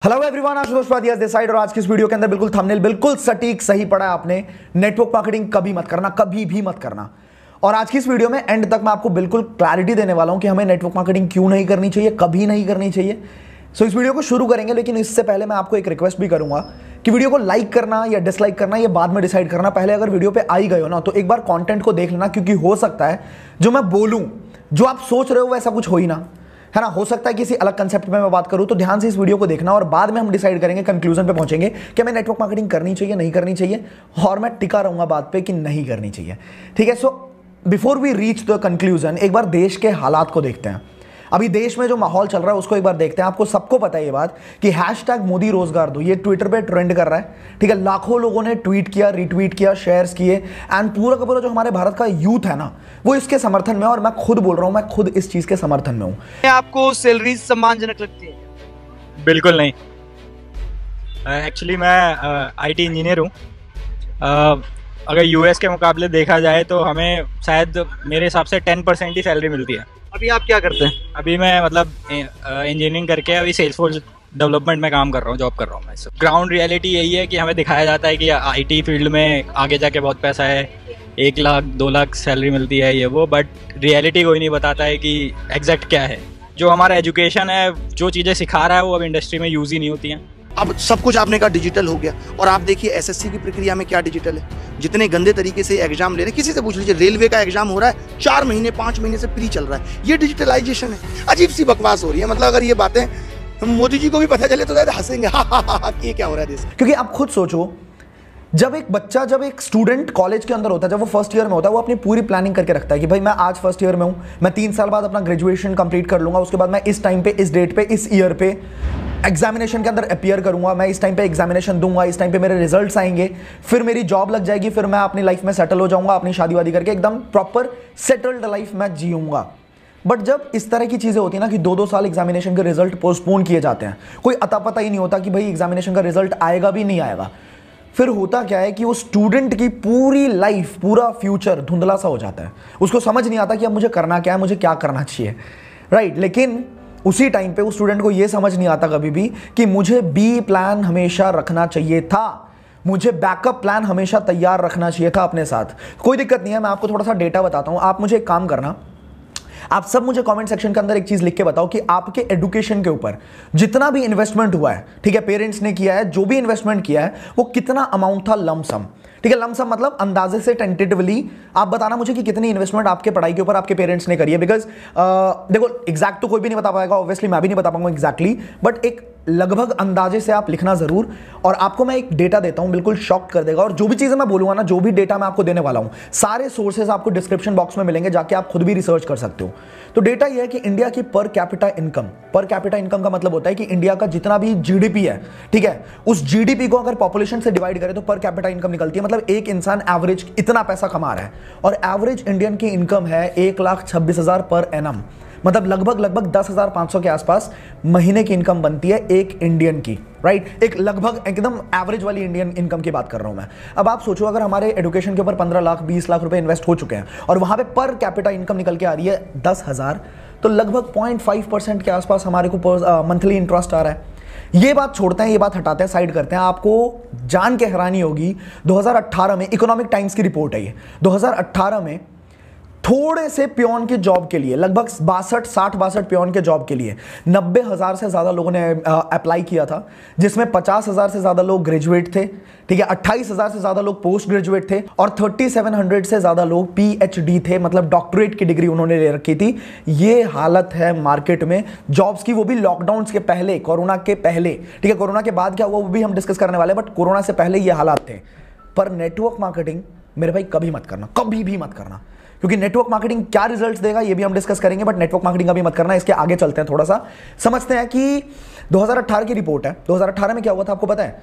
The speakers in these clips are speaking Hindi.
Hello everyone, Ashutosh Wadia this side और आज की इस वीडियो के अंदर बिल्कुल थंबनेल बिल्कुल सटीक सही पड़ा है आपने। नेटवर्क मार्केटिंग कभी मत करना, कभी भी मत करना। और आज की इस वीडियो में एंड तक मैं आपको बिल्कुल क्लैरिटी देने वाला हूं कि हमें नेटवर्क मार्केटिंग क्यों नहीं करनी चाहिए, कभी नहीं करनी चाहिए। सो इस वीडियो को शुरू करेंगे, लेकिन इससे पहले मैं आपको एक रिक्वेस्ट भी करूंगा कि वीडियो को लाइक करना या डिसलाइक करना ये बाद में डिसाइड करना। पहले अगर वीडियो पे आई गए हो ना तो एक बार कंटेंट को देख लेना, क्योंकि हो सकता है जो मैं बोलूं, जो आप सोच रहे हो वैसा कुछ हो ही ना, है ना। हो सकता है किसी अलग कंसेप्ट में मैं बात करूं, तो ध्यान से इस वीडियो को देखना और बाद में हम डिसाइड करेंगे, कंक्लूजन पे पहुंचेंगे कि हमें नेटवर्क मार्केटिंग करनी चाहिए नहीं करनी चाहिए। और मैं टिका रहूंगा बात पे कि नहीं करनी चाहिए, ठीक है। So before we reach the conclusion, एक बार देश के हालात को देखते हैं। अभी देश में जो माहौल चल रहा है उसको एक बार देखते हैं। आपको सबको पता है ये बात कि हैशटैग मोदी रोजगार दो ये ट्विटर पे ट्रेंड कर रहा है, ठीक है। लाखों लोगों ने ट्वीट किया, रिट्वीट किया, शेयर्स किए, एंड पूरा का पूरा जो हमारे भारत का यूथ है ना वो इसके समर्थन में है। और मैं खुद बोल रहा हूं, मैं खुद इस चीज के समर्थन में हूं। आपको सैलरी सम्मानजनक लगती है? बिल्कुल नहीं। एक्चुअली मैं आईटी इंजीनियर हूँ। अगर यूएस के मुकाबले देखा जाए तो हमें शायद मेरे हिसाब से 10% ही सैलरी मिलती है। अभी आप क्या करते हैं? अभी मैं मतलब इंजीनियरिंग करके अभी सेल्सफोर्स डेवलपमेंट में काम कर रहा हूँ, जॉब कर रहा हूँ मैं। ग्राउंड रियलिटी यही है कि हमें दिखाया जाता है कि आईटी फील्ड में आगे जाके बहुत पैसा है, 1 लाख 2 लाख सैलरी मिलती है ये वो, बट रियलिटी कोई नहीं बताता है कि एग्जैक्ट क्या है। जो हमारा एजुकेशन है, जो चीज़ें सिखा रहा है वो अब इंडस्ट्री में यूज़ ही नहीं होती हैं। अब सब कुछ आपने कहा डिजिटल हो गया, और आप देखिए एसएससी की प्रक्रिया में क्या डिजिटल है। जितने गंदे तरीके से एग्जाम ले रहे हैं, किसी से पूछ लीजिए, रेलवे का एग्जाम हो रहा है 4 महीने 5 महीने से फ्री चल रहा है। ये डिजिटलाइजेशन है। अजीब सी बकवास हो रही है। मतलब अगर ये बातें मोदी जी को भी पता चले तो हंसेंगे, ये क्या हो रहा है देश। क्योंकि आप खुद सोचो, जब एक स्टूडेंट कॉलेज के अंदर होता है, जब वो फर्स्ट ईयर में होता है, वो अपनी पूरी प्लानिंग करके रखता है कि भाई मैं आज फर्स्ट ईयर में हूं, मैं 3 साल बाद अपना ग्रेजुएशन कंप्लीट कर लूंगा, उसके बाद मैं इस टाइम पे, इस डेट पे, इस ईयर पे एग्जामिनेशन के अंदर अपीयर करूंगा, मैं इस टाइम पे एग्जामिनेशन दूंगा, इस टाइम पे मेरे रिजल्ट्स आएंगे, फिर मेरी जॉब लग जाएगी, फिर मैं अपनी लाइफ में सेटल हो जाऊंगा, अपनी शादी वादी करके एकदम प्रॉपर सेटल्ड लाइफ मैं जीऊंगा। बट जब इस तरह की चीजें होती है ना कि 2-2 साल एग्जामिनेशन के रिजल्ट पोस्टपोन किए जाते हैं, कोई अता पता ही नहीं होता कि भाई एग्जामिनेशन का रिजल्ट आएगा भी नहीं आएगा, फिर होता क्या है कि वो स्टूडेंट की पूरी लाइफ, पूरा फ्यूचर धुंधला सा हो जाता है। उसको समझ नहीं आता कि अब मुझे करना क्या है, मुझे क्या करना चाहिए, राइट। लेकिन उसी टाइम पे उस स्टूडेंट को ये समझ नहीं आता कभी भी कि मुझे बी प्लान हमेशा रखना चाहिए था, मुझे बैकअप प्लान हमेशा तैयार रखना चाहिए था अपने साथ। कोई दिक्कत नहीं है, मैं आपको थोड़ा सा डेटा बताता हूं। आप मुझे एक काम करना, आप सब मुझे कमेंट सेक्शन के अंदर एक चीज लिख के बताओ कि आपके एजुकेशन के ऊपर जितना भी इन्वेस्टमेंट हुआ है, ठीक है, पेरेंट्स ने किया है, जो भी इन्वेस्टमेंट किया है वो कितना अमाउंट था लमसम, ठीक है। लमसम मतलब अंदाजे से, टेंटेटिवली आप बताना मुझे कि कितनी इन्वेस्टमेंट आपके पढ़ाई के ऊपर आपके पेरेंट्स ने करी है। बिकॉज देखो, एग्जैक्ट तो कोई भी नहीं बता पाएगा, ऑब्वियसली मैं भी नहीं बता पाऊंगा एग्जैक्टली, बट एक लगभग अंदाजे से आप लिखना जरूर। और आपको मैं एक डेटा देता हूं, बिल्कुल शॉक कर देगा। और जो भी चीजें मैं बोलूंगा ना, जो भी डेटा मैं आपको देने वाला हूं, सारे सोर्सेज आपको डिस्क्रिप्शन बॉक्स में मिलेंगे, जाके आप खुद भी रिसर्च कर सकते हो। तो डेटा यह है कि इंडिया की पर कैपिटा इनकम का मतलब होता है कि इंडिया का जितना भी जीडीपी है, ठीक है, उस जीडीपी को अगर पॉपुलेशन से डिवाइड करें तो पर कैपिटा इनकम निकलती है। मतलब एक इंसान एवरेज इतना पैसा कमा रहा है, और एवरेज इंडियन की इनकम है 1,26,000 पर एनम, मतलब लगभग 10,500 के आसपास महीने की इनकम बनती है एक इंडियन की, राइट। एक लगभग एकदम एवरेज वाली इंडियन इनकम की बात कर रहा हूं मैं। अब आप सोचो, अगर हमारे एजुकेशन के ऊपर 15 लाख 20 लाख रुपए इन्वेस्ट हो चुके हैं और वहां पे पर कैपिटा इनकम निकल के आ रही है 10,000, तो लगभग 0.5% के आसपास हमारे को मंथली इंटरेस्ट आ रहा है। ये बात छोड़ते हैं, ये बात हटाते हैं, साइड करते हैं। आपको जान के हैरानी होगी, 2018 में इकोनॉमिक टाइम्स की रिपोर्ट है ये, 2018 में थोड़े से पियोन के जॉब के लिए, लगभग 62 पियोन के जॉब के लिए 90,000 से ज्यादा लोगों ने अप्लाई किया था, जिसमें 50,000 से ज्यादा लोग ग्रेजुएट थे, ठीक है, 28,000 से ज्यादा लोग पोस्ट ग्रेजुएट थे, और 3700 से ज्यादा लोग पीएचडी थे, मतलब डॉक्टरेट की डिग्री उन्होंने ले रखी थी। ये हालत है मार्केट में जॉब्स की, वो भी लॉकडाउन के पहले, कोरोना के पहले, ठीक है। कोरोना के बाद क्या हुआ वो भी हम डिस्कस करने वाले, बट कोरोना से पहले ये हालात थे। पर नेटवर्क मार्केटिंग मेरे भाई कभी मत करना, कभी भी मत करना, क्योंकि नेटवर्क मार्केटिंग क्या रिजल्ट्स देगा ये भी हम डिस्कस करेंगे, बट नेटवर्क मार्केटिंग अभी मत करना। इसके आगे चलते हैं, थोड़ा सा समझते हैं कि 2018 की रिपोर्ट है। 2018 में क्या हुआ था आपको पता है?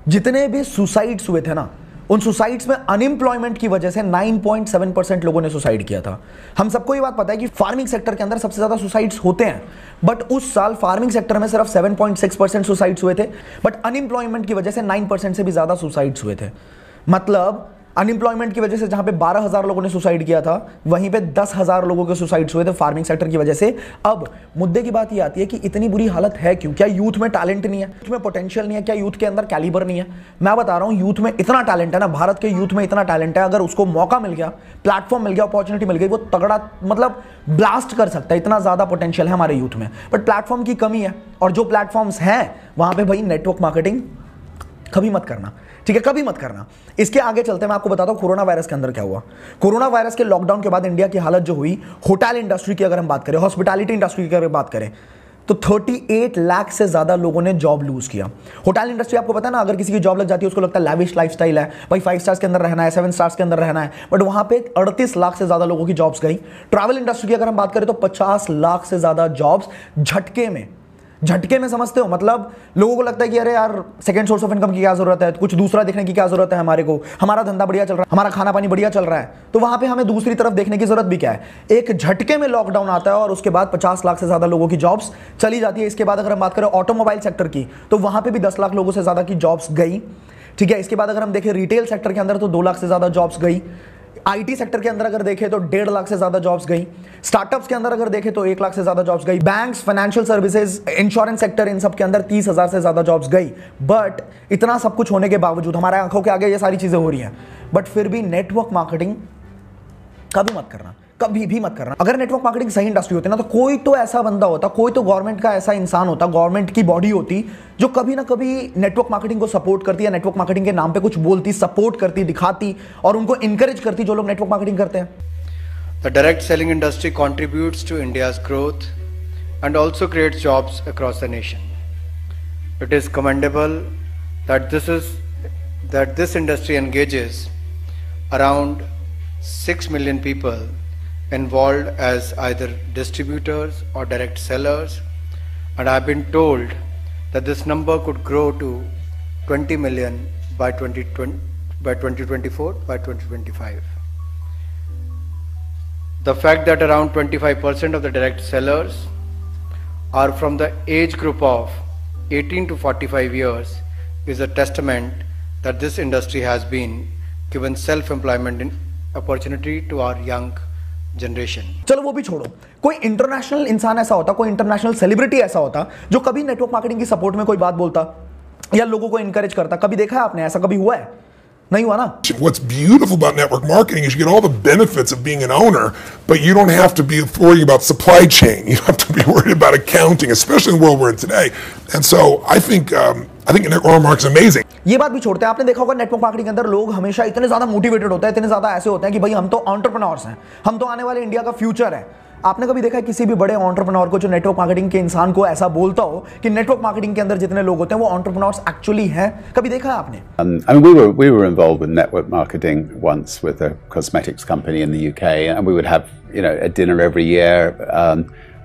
जितने भी सुसाइड्स हुए थे ना, उन सुसाइड्स में अनएम्प्लॉयमेंट की वजह से 9.7% लोगों ने सुसाइड किया था। हम सबको ये बात पता है कि फार्मिंग सेक्टर के अंदर सबसे ज्यादा सुसाइड्स होते हैं, बट उस साल फार्मिंग सेक्टर में सिर्फ 7.6% सुसाइड्स हुए थे, बट अनएम्प्लॉयमेंट की वजह से 9% से भी ज्यादा सुसाइड्स हुए थे। मतलब अनएम्प्लॉयमेंट की वजह से जहां पे 12,000 लोगों ने सुसाइड किया था, वहीं पे 10,000 लोगों के सुसाइड्स हुए थे फार्मिंग सेक्टर की वजह से। अब मुद्दे की बात ये आती है कि इतनी बुरी हालत है क्यों? क्या यूथ में टैलेंट नहीं है, यूथ में पोटेंशियल नहीं है, क्या यूथ के अंदर कैलिबर नहीं है? मैं बता रहा हूं, यूथ में इतना टैलेंट है ना, भारत के यूथ में इतना टैलेंट है, अगर उसको मौका मिल गया, प्लेटफॉर्म मिल गया, अपॉर्चुनिटी मिल गई, वो तगड़ा मतलब ब्लास्ट कर सकता है। इतना ज्यादा पोटेंशियल है हमारे यूथ में, बट प्लेटफॉर्म की कमी है। और जो प्लेटफॉर्म्स हैं वहां पे भाई नेटवर्क मार्केटिंग कभी मत करना, ठीक है, कभी मत करना। इसके आगे चलते हैं, मैं आपको बताता हूं कोरोना वायरस के अंदर क्या हुआ। कोरोना वायरस के लॉकडाउन के बाद इंडिया की हालत जो हुई, होटल इंडस्ट्री की अगर हम बात करें, हॉस्पिटैलिटी इंडस्ट्री की अगर बात करें, तो 38 लाख से ज्यादा लोगों ने जॉब लूज किया। होटल इंडस्ट्री आपको पता है ना, अगर किसी की जॉब लग जाती है उसको लगता है लैविश लाइफस्टाइल है भाई, 5 स्टार्स के अंदर रहना है, 7 स्टार्स के अंदर रहना है, बट वहां पे 38 लाख से ज्यादा लोगों की जॉब्स गई। ट्रैवल इंडस्ट्री की अगर हम बात करें तो 50 लाख से ज्यादा जॉब्स झटके में समझते हो, मतलब लोगों को लगता है कि अरे यार सेकंड सोर्स ऑफ इनकम की क्या जरूरत है, कुछ दूसरा देखने की क्या जरूरत है, हमारे को हमारा धंधा बढ़िया चल रहा है, हमारा खाना पानी बढ़िया चल रहा है, तो वहां पे हमें दूसरी तरफ देखने की जरूरत भी क्या है। एक झटके में लॉकडाउन आता है और उसके बाद 50 लाख से ज्यादा लोगों की जॉब्स चली जाती है। इसके बाद अगर हम बात करें ऑटोमोबाइल सेक्टर की, तो वहां पर भी 10 लाख लोगों से ज्यादा की जॉब्स गई, ठीक है। इसके बाद अगर हम देखें रिटेल सेक्टर के अंदर तो 2 लाख से ज्यादा जॉब्स गई। आईटी सेक्टर के अंदर अगर देखें तो 1.5 लाख से ज्यादा जॉब्स गई। स्टार्टअप्स के अंदर अगर देखें तो 1 लाख से ज्यादा जॉब्स गई। Banks, financial services, insurance sector, इन सब के अंदर 30,000 से ज्यादा जॉब्स गई। बट इतना सब कुछ होने के बावजूद, हमारे आंखों के आगे ये सारी चीजें हो रही हैं, बट फिर भी नेटवर्क मार्केटिंग कभी मत करना, कभी भी मत करना। अगर नेटवर्क मार्केटिंग सही इंडस्ट्री होती ना, तो कोई तो ऐसा बंदा होता, कोई तो गवर्नमेंट का ऐसा इंसान होता, गवर्नमेंट की बॉडी होती जो कभी ना कभी नेटवर्क मार्केटिंग को सपोर्ट करती है, नेटवर्क मार्केटिंग के नाम पे कुछ बोलती, सपोर्ट करती, दिखाती और उनको इंकरेज करती जो लोग नेटवर्क मार्केटिंग करते हैं। The direct selling industry contributes to India's growth and also creates jobs across the nation. It is commendable that this industry engages around 6 million people involved as either distributors or direct sellers, and I've been told that this number could grow to 20 million by 2024, by 2025. The fact that around 25% of the direct sellers are from the age group of 18 to 45 years is a testament that this industry has been given self-employment opportunity to our young generation. चलो वो भी छोड़ो, कोई इंटरनेशनल इंसान ऐसा होता, कोई इंटरनेशनल सेलिब्रिटी ऐसा होता जो कभी नेटवर्क मार्केटिंग की सपोर्ट में कोई बात बोलता या लोगों को इंकरेज करता? कभी देखा है आपने? ऐसा कभी हुआ है? नहीं हुआ ना। What's beautiful about network marketing is you get all the benefits of being an owner, but you don't have to be worrying about supply chain. You don't have to be worried about accounting, especially in the world we're in today. And so I think network marketing is amazing. ये बात भी छोड़ते हैं, आपने देखा होगा नेटवर्क मार्केटिंग के अंदर लोग हमेशा इतने ज्यादा मोटिवेटेड होते हैं, इतने ज्यादा ऐसे होते हैं कि भाई हम तो एंटरप्रेन्योर्स हैं, हम तो आने वाले इंडिया का फ्यूचर है। आपने कभी देखा है किसी भी बड़े एंटरप्रेन्योर को, जो नेटवर्क मार्केटिंग के इंसान को ऐसा बोलता हो कि नेटवर्क मार्केटिंग के अंदर जितने लोग होते हैं वो एंटरप्रेन्योर्स एक्चुअली हैं? कभी देखा है आपने? I mean, we were involved with network marketing once with a cosmetics company in the UK, and we would have a dinner every year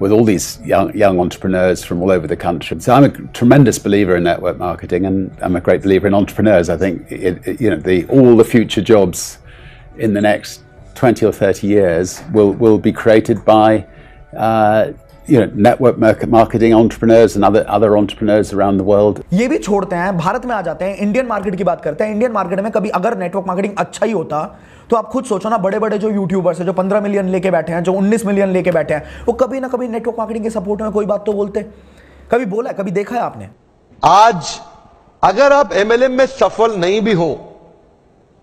with all these young entrepreneurs from all over the country. So I'm a tremendous believer in network marketing, and I'm a great believer in entrepreneurs. I think all the future jobs in the next 20 or 30 years will be created by network marketing entrepreneurs and other entrepreneurs around the world. ये भी छोड़ते हैं, भारत में आ जाते हैं, इंडियन मार्केट की बात करते हैं। इंडियन मार्केट में कभी अगर नेटवर्क मार्केटिंग अच्छा ही होता तो आप खुद सोचो ना, बड़े बड़े जो यूट्यूबर्स हैं, जो 15 मिलियन लेके बैठे हैं, जो 19 मिलियन लेके बैठे हैं, वो कभी ना कभी नेटवर्क मार्केटिंग के सपोर्ट में कोई बात तो बोलते। कभी बोला है? कभी देखा है आपने? आज अगर आप एमएलएम में सफल नहीं भी हो,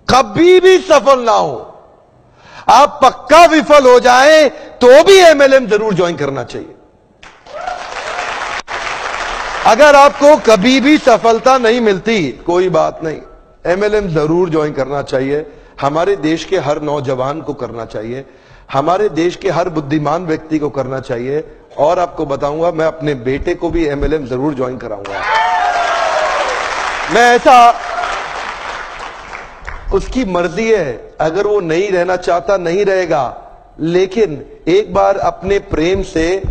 कभी भी सफल ना हो, आप पक्का विफल हो जाए तो भी एमएलएम जरूर ज्वाइन करना चाहिए। अगर आपको कभी भी सफलता नहीं मिलती, कोई बात नहीं, एमएलएम जरूर ज्वाइन करना चाहिए। हमारे देश के हर नौजवान को करना चाहिए, हमारे देश के हर बुद्धिमान व्यक्ति को करना चाहिए। और आपको बताऊंगा, मैं अपने बेटे को भी एमएलएम जरूर ज्वाइन कराऊंगा। मैं ऐसा, उसकी मर्जी है, अगर वो नहीं रहना चाहता नहीं रहेगा, लेकिन एक बार अपने प्रेम से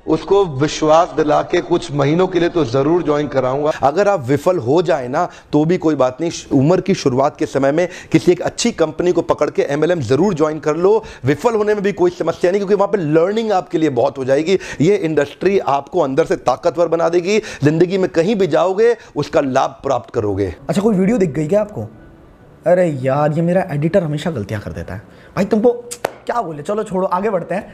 उसको विश्वास दिला के कुछ महीनों के लिए तो जरूर ज्वाइन कराऊंगा। अगर आप विफल हो जाए ना तो भी कोई बात नहीं, उम्र की शुरुआत के समय में किसी एक अच्छी कंपनी को पकड़ के एमएलएम जरूर ज्वाइन कर लो। विफल होने में भी कोई समस्या नहीं, क्योंकि वहां पे लर्निंग आपके लिए बहुत हो जाएगी। ये इंडस्ट्री आपको अंदर से ताकतवर बना देगी, जिंदगी में कहीं भी जाओगे उसका लाभ प्राप्त करोगे। अच्छा, कोई वीडियो दिख गई क्या आपको? अरे यार ये मेरा एडिटर हमेशा गलतियां कर देता है भाई, तुमको क्या बोले, चलो छोड़ो आगे बढ़ते हैं।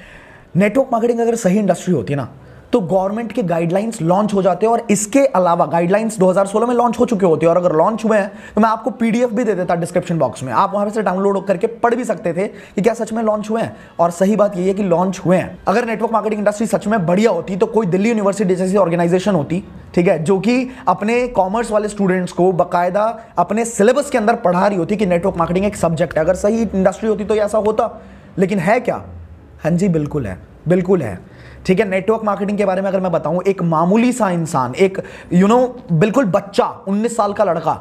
नेटवर्क मार्केटिंग अगर सही इंडस्ट्री होती ना तो गवर्नमेंट के गाइडलाइंस लॉन्च हो जाते हैं, और इसके अलावा गाइडलाइंस 2016 में लॉन्च हो चुके होते हैं, और अगर लॉन्च हुए हैं तो मैं आपको पीडीएफ भी दे देता डिस्क्रिप्शन बॉक्स में, आप वहां से डाउनलोड करके पढ़ भी सकते थे कि क्या सच में लॉन्च हुए हैं। और सही बात यह है कि लॉन्च हुए हैं। अगर नेटवर्क मार्केटिंग इंडस्ट्री सच में बढ़िया होती तो कोई दिल्ली यूनिवर्सिटी जैसी ऑर्गेनाइजेशन होती, ठीक है, जो कि अपने कॉमर्स वाले स्टूडेंट्स को बाकायदा अपने सिलेबस के अंदर पढ़ा रही होती कि नेटवर्क मार्केटिंग एक सब्जेक्ट है। अगर सही इंडस्ट्री होती तो ऐसा होता, लेकिन है क्या? हाँ जी बिल्कुल है, बिल्कुल है। ठीक है, नेटवर्क मार्केटिंग के बारे में अगर मैं बताऊं, एक मामूली सा इंसान, एक बिल्कुल बच्चा, 19 साल का लड़का,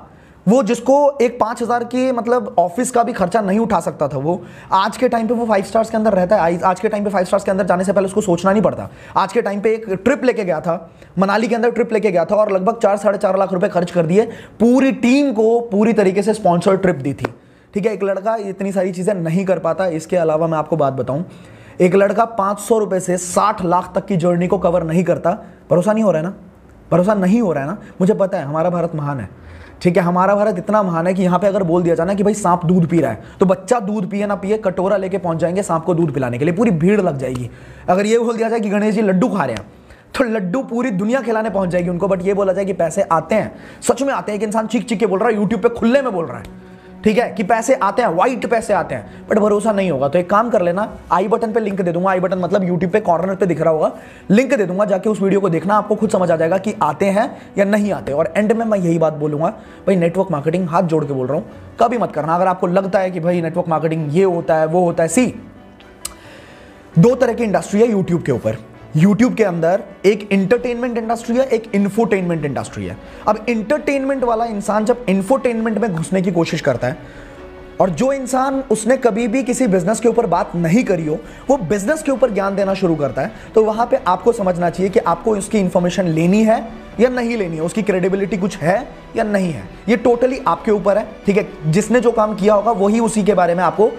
वो जिसको एक 5,000 के मतलब ऑफिस का भी खर्चा नहीं उठा सकता था, वो आज के टाइम पे वो 5 स्टार्स के अंदर रहता है। आज के टाइम पे 5 स्टार्स के अंदर जाने से पहले उसको सोचना नहीं पड़ता। आज के टाइम पे एक ट्रिप लेके गया था, मनाली के अंदर ट्रिप लेके गया था, और लगभग 4-4.5 लाख रुपए खर्च कर दिए, पूरी टीम को पूरी तरीके से स्पॉन्सर ट्रिप दी थी। ठीक है, एक लड़का इतनी सारी चीजें नहीं कर पाता। इसके अलावा मैं आपको बात बताऊं, एक लड़का 500 रुपए से 60 लाख तक की जर्नी को कवर नहीं करता। भरोसा नहीं हो रहा है ना, भरोसा नहीं हो रहा है ना, मुझे पता है हमारा भारत महान है। ठीक है, हमारा भारत इतना महान है कि यहाँ पे अगर बोल दिया जाए ना कि भाई सांप दूध पी रहा है, तो बच्चा दूध पिए ना पिए कटोरा लेके पहुंच जाएंगे सांप को दूध पिलाने के लिए, पूरी भीड़ लग जाएगी। अगर ये बोल दिया जाए कि गणेश जी लड्डू खा रहे हैं तो लड्डू पूरी दुनिया खिलाने पहुंच जाएगी उनको। बट ये बोला जाए कि पैसे आते हैं, सच में आते हैं, एक इंसान चीख चीख के बोल रहा है, यूट्यूब पे खुले में बोल रहा है, ठीक है, कि पैसे आते हैं, वाइट पैसे आते हैं, बट भरोसा नहीं होगा। तो एक काम कर लेना, आई बटन पे लिंक दे दूंगा, आई बटन मतलब यूट्यूब पे कॉर्नर पे दिख रहा होगा, लिंक दे दूंगा, जाके उस वीडियो को देखना, आपको खुद समझ आ जाएगा कि आते हैं या नहीं आते। और एंड में मैं यही बात बोलूंगा, भाई नेटवर्क मार्केटिंग, हाथ जोड़ के बोल रहा हूं, कभी मत करना। अगर आपको लगता है कि भाई नेटवर्क मार्केटिंग ये होता है वो होता है, सी 2 तरह की इंडस्ट्री है यूट्यूब के ऊपर। YouTube के अंदर एक इंटरटेनमेंट इंडस्ट्री है, एक इंफोटेनमेंट इंडस्ट्री है। अब इंटरटेनमेंट वाला इंसान जब इंफोटेनमेंट में घुसने की कोशिश करता है, और जो इंसान उसने कभी भी किसी बिजनेस के ऊपर बात नहीं करी हो, वो बिजनेस के ऊपर ज्ञान देना शुरू करता है, तो वहां पे आपको समझना चाहिए कि आपको उसकी इंफॉर्मेशन लेनी है या नहीं लेनी है, उसकी क्रेडिबिलिटी कुछ है या नहीं है। ये टोटली आपके ऊपर है। ठीक है, जिसने जो काम किया होगा वही उसी के बारे में आपको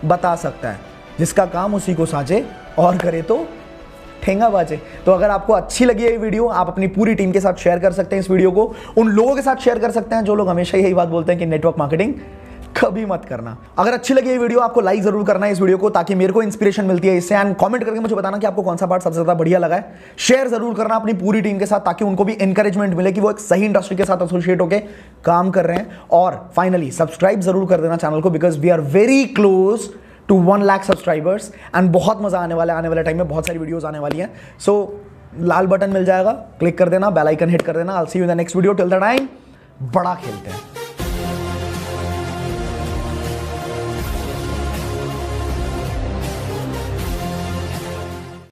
बता सकता है। जिसका काम उसी को साजे और करे तो ठेंगा बाजे। तो अगर आपको अच्छी लगी ये वीडियो, आप अपनी पूरी टीम के साथ शेयर कर सकते हैं इस वीडियो को, उन लोगों के साथ शेयर कर सकते हैं जो लोग हमेशा यही बात बोलते हैं कि नेटवर्क मार्केटिंग कभी मत करना। अगर अच्छी लगी ये वीडियो, आपको लाइक जरूर करना है इस वीडियो को, ताकि मेरे को इंस्पिरेशन मिलती है इससे। एंड कमेंट करके मुझे बताना कि आपको कौन सा पार्ट सबसे ज्यादा बढ़िया लगा है। शेयर जरूर करना अपनी पूरी टीम के साथ, ताकि उनको भी एनकरेजमेंट मिले कि वो एक सही इंडस्ट्री के साथ एसोसिएट होकर काम कर रहे हैं। और फाइनली सब्सक्राइब जरूर कर देना चैनल को, because we are very close to 1 lakh subscribers. And बहुत मजा आने वाला है, आने वाले टाइम में बहुत सारी वीडियोस आने वाली हैं। सो लाल बटन मिल जाएगा, क्लिक कर देना, बेल आइकन हिट कर देना। I will see you in the next video. Till the time बड़ा खेलते हैं।